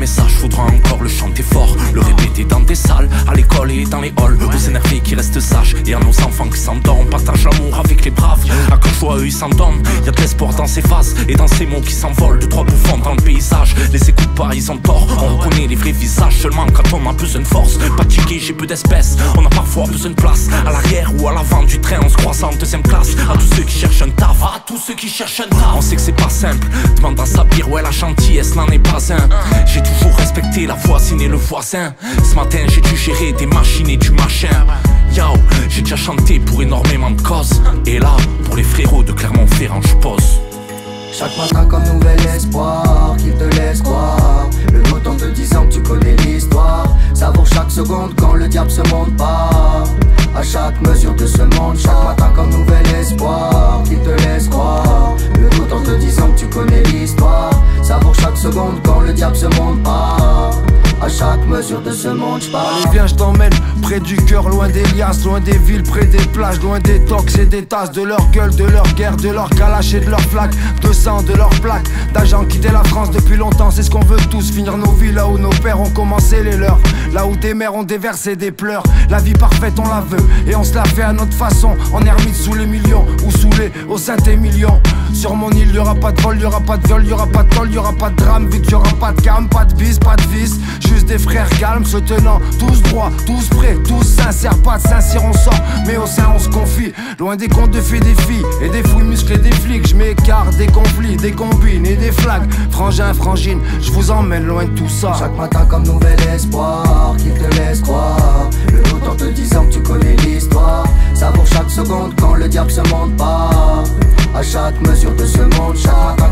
message, faudra encore le chanter fort, le répéter dans des salles, à l'école et dans les halls. Aux énervés qui restent sages et à nos enfants qui s'endorment. Partage l'amour avec les braves, à quel choix eux ils s'en donnent. Y'a de l'espoir dans ces phases et dans ces mots qui s'envolent. Deux, trois bouffons dans le paysage, les écoute pas, ils ont tort. On reconnaît les vrais visages seulement quand on a besoin de force. Pas de ticket, j'ai peu d'espèces, on a parfois besoin de place. À l'arrière ou à l'avant du train, on se croise en deuxième classe. À tous ceux qui cherchent un taf, à tous ceux qui cherchent un taf. On sait que c'est pas simple, demande à Sabir, ouais la gentillesse n'en est pas un. J'ai toujours respecté la voisine et le voisin. Ce matin j'ai dû gérer des machines et du machin. Yo, j'ai déjà chanté pour énormément de causes. Et là, pour les frérots de Clermont-Ferrand, je pose. Chaque matin comme nouvel espoir qu'il te laisse croire. Le doute en te disant que tu connais l'histoire. Savoure chaque seconde quand le diable se monte pas. À chaque mesure de ce monde. Chaque matin comme nouvel espoir qu'il te laisse croire. Le doute en te disant que tu connais l'histoire. Savoure chaque seconde quand le diable se monte pas. À chaque mesure de ce monde, j'parle. Allez viens, je t'emmène près du cœur, loin des liasses, loin des villes, près des plages, loin des tox et des tasses, de leur gueule, de leur guerre, de leur calache et de leur flaque, de sang, de leur plaque, d'agents quitté la France depuis longtemps. C'est ce qu'on veut tous, finir nos vies là où nos pères ont commencé les leurs, là où des mères ont déversé des pleurs. La vie parfaite on la veut et on se la fait à notre façon, en ermite sous les millions ou sous les au Saint-Émilion. Sur mon île y'aura pas de vol, y'aura pas de viol, y'aura pas de tol, y'aura pas de drame, vu qu'il y'aura pas de calme, pas de bise, pas de vice. Juste des frères calmes, se tenant, tous droits, tous prêts, tous sincères. Pas de Saint-Cyr on sort, mais au sein on se confie. Loin des contes de fées, des filles et des fouilles musclées, des flics. Je m'écarte des conflits, des combines et des flags. Frangin, frangine, je vous emmène loin de tout ça. Chaque matin comme nouvel espoir qu'il te laisse croire. Le doute en te disant que tu connais l'histoire. Savoure chaque seconde quand le diable se monte pas. À chaque mesure de ce monde, chaque matin